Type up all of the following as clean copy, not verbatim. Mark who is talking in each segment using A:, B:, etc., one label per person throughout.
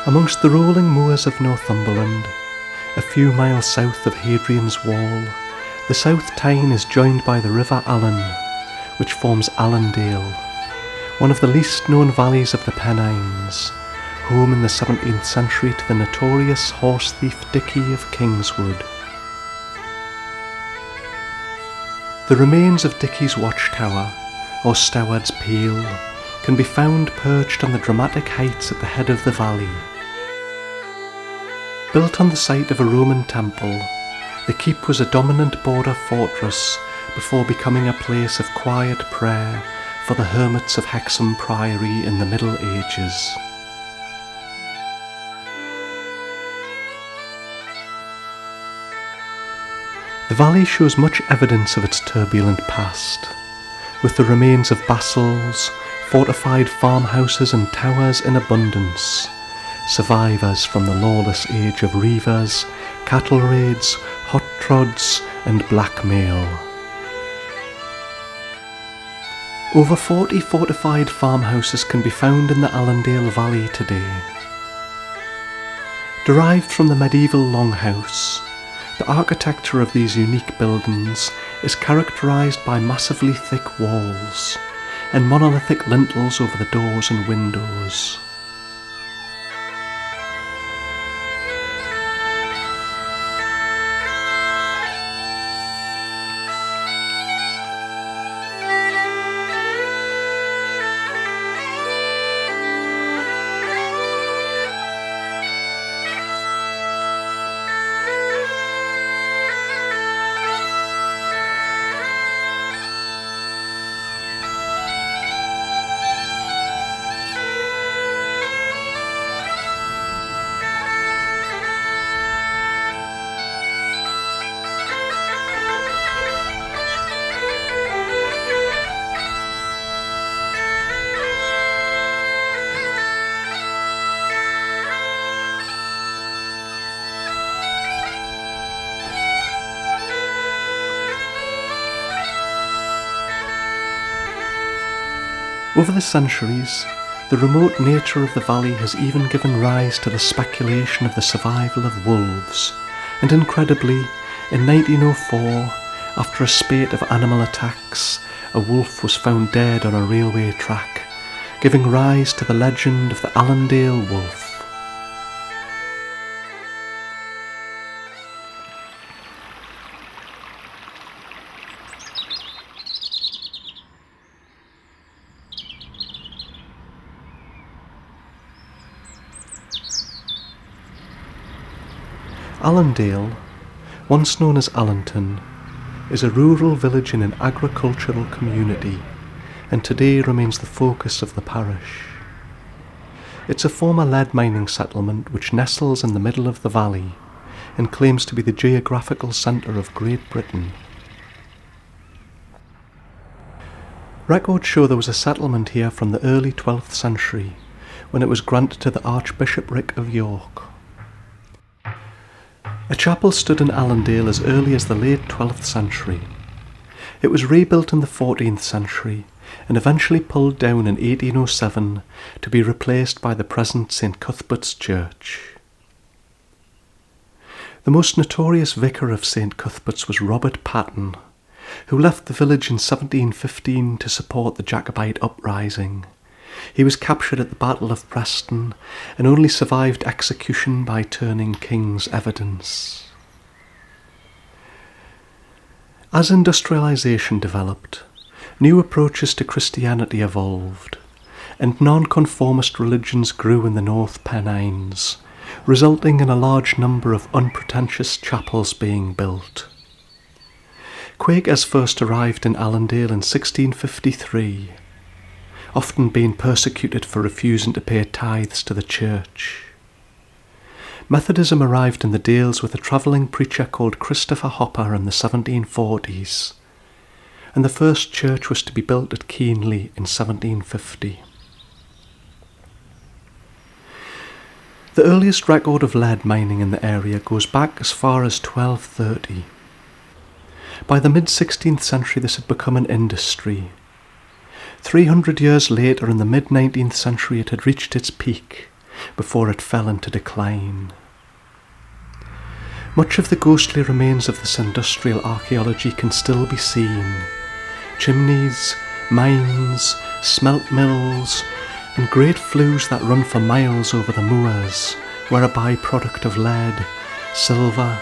A: Amongst the rolling moors of Northumberland, a few miles south of Hadrian's Wall, the South Tyne is joined by the River Allen, which forms Allandale, one of the least known valleys of the Pennines, home in the 17th century to the notorious horse thief Dicky of Kingswood. The remains of Dicky's watchtower, or Steward's Peel, can be found perched on the dramatic heights at the head of the valley. Built on the site of a Roman temple, the keep was a dominant border fortress before becoming a place of quiet prayer for the hermits of Hexham Priory in the Middle Ages. The valley shows much evidence of its turbulent past, with the remains of bastles, fortified farmhouses and towers in abundance, survivors from the lawless age of reivers, cattle raids, hot trods and blackmail. Over 40 fortified farmhouses can be found in the Allandale Valley today. Derived from the medieval longhouse, the architecture of these unique buildings is characterised by massively thick walls and monolithic lintels over the doors and windows. Over the centuries, the remote nature of the valley has even given rise to the speculation of the survival of wolves, and incredibly, in 1904, after a spate of animal attacks, a wolf was found dead on a railway track, giving rise to the legend of the Allandale Wolf. Allandale, once known as Allenton, is a rural village in an agricultural community and today remains the focus of the parish. It's a former lead mining settlement which nestles in the middle of the valley and claims to be the geographical centre of Great Britain. Records show there was a settlement here from the early 12th century when it was granted to the Archbishopric of York. A chapel stood in Allandale as early as the late 12th century. It was rebuilt in the 14th century and eventually pulled down in 1807 to be replaced by the present St Cuthbert's Church. The most notorious vicar of St Cuthbert's was Robert Patten, who left the village in 1715 to support the Jacobite uprising. He was captured at the Battle of Preston and only survived execution by turning king's evidence. As industrialisation developed, new approaches to Christianity evolved, and nonconformist religions grew in the North Pennines, resulting in a large number of unpretentious chapels being built. Quakers first arrived in Allandale in 1653, often being persecuted for refusing to pay tithes to the church. Methodism arrived in the Dales with a travelling preacher called Christopher Hopper in the 1740s, and the first church was to be built at Keenley in 1750. The earliest record of lead mining in the area goes back as far as 1230. By the mid-16th century this had become an industry. 300 years later, in the mid-19th century, it had reached its peak, before it fell into decline. Much of the ghostly remains of this industrial archaeology can still be seen. Chimneys, mines, smelt mills, and great flues that run for miles over the moors, where a byproduct of lead, silver,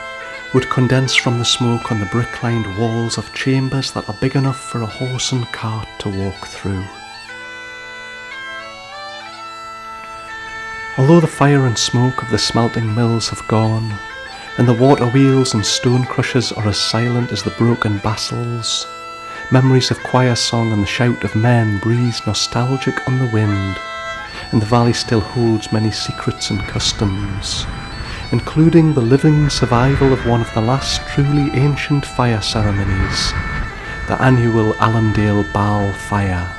A: would condense from the smoke on the brick-lined walls of chambers that are big enough for a horse and cart to walk through. Although the fire and smoke of the smelting mills have gone, and the water wheels and stone crushers are as silent as the broken bastles, memories of choir song and the shout of men breeze nostalgic on the wind, and the valley still holds many secrets and customs, including the living survival of one of the last truly ancient fire ceremonies, the annual Allandale Tar fire.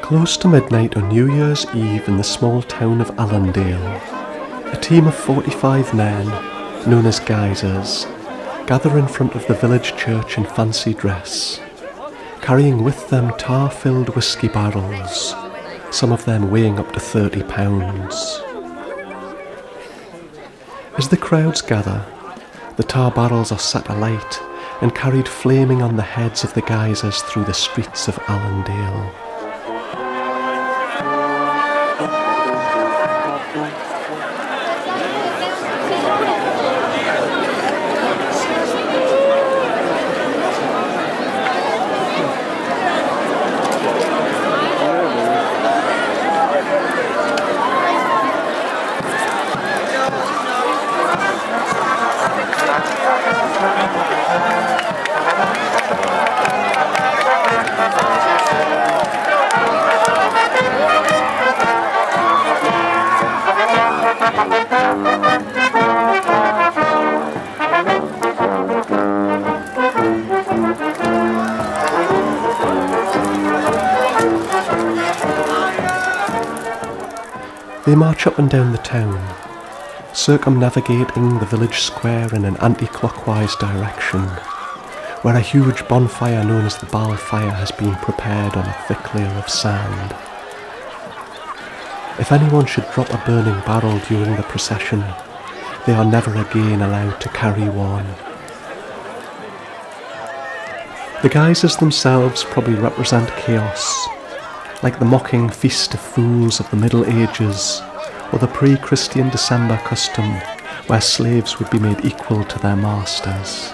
A: Close to midnight on New Year's Eve in the small town of Allandale, a team of 45 men, known as geysers, gather in front of the village church in fancy dress, carrying with them tar-filled whiskey barrels, some of them weighing up to 30 pounds. As the crowds gather, the tar barrels are set alight and carried flaming on the heads of the geysers through the streets of Allandale. They march up and down the town, circumnavigating the village square in an anti-clockwise direction, where a huge bonfire known as the Tar fire has been prepared on a thick layer of sand. If anyone should drop a burning barrel during the procession, they are never again allowed to carry one. The geysers themselves probably represent chaos, like the mocking feast of fools of the Middle Ages, or the pre-Christian December custom where slaves would be made equal to their masters.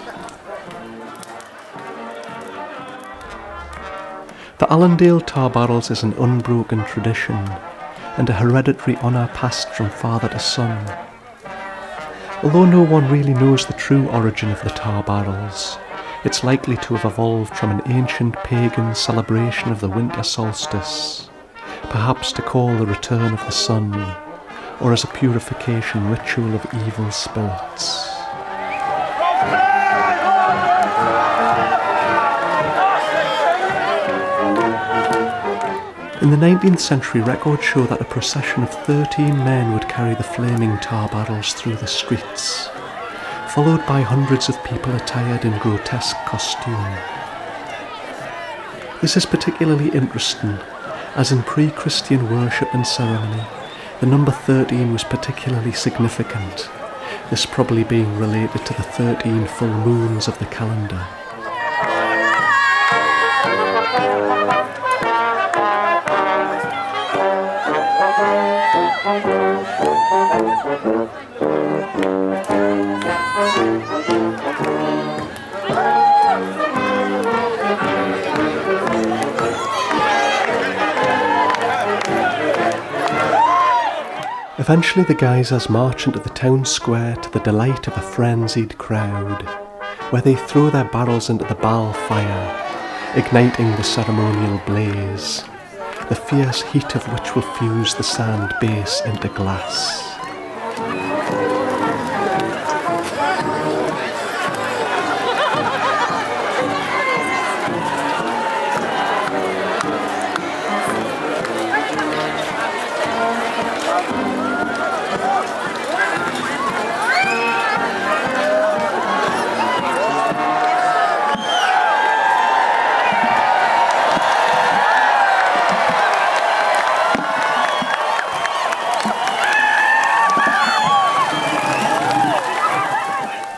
A: The Allandale Tar Barls is an unbroken tradition and a hereditary honour passed from father to son. Although no one really knows the true origin of the tar barrels, it's likely to have evolved from an ancient pagan celebration of the winter solstice, perhaps to call the return of the sun, or as a purification ritual of evil spirits. In the 19th century, records show that a procession of 13 men would carry the flaming tar barrels through the streets, followed by hundreds of people attired in grotesque costume. This is particularly interesting, as in pre-Christian worship and ceremony, the number 13 was particularly significant, this probably being related to the 13 full moons of the calendar. Eventually the geysers march into the town square to the delight of a frenzied crowd, where they throw their barrels into the barl fire, igniting the ceremonial blaze, the fierce heat of which will fuse the sand base into glass.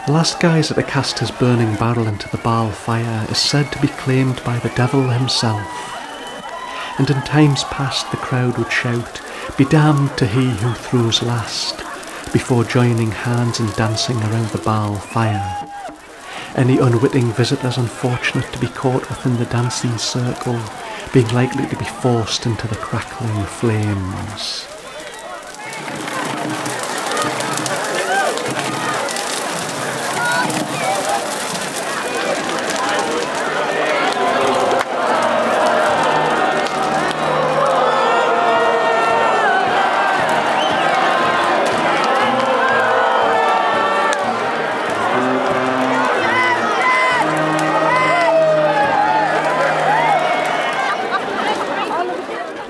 A: The last geyser to cast his burning barrel into the barl fire is said to be claimed by the devil himself, and in times past the crowd would shout, "Be damned to he who throws last," before joining hands and dancing around the barl fire. Any unwitting visitors unfortunate to be caught within the dancing circle being likely to be forced into the crackling flames.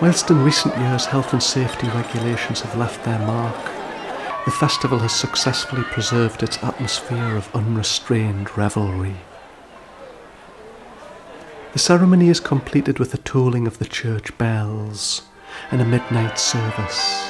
A: Whilst in recent years health and safety regulations have left their mark, the festival has successfully preserved its atmosphere of unrestrained revelry. The ceremony is completed with the tolling of the church bells and a midnight service.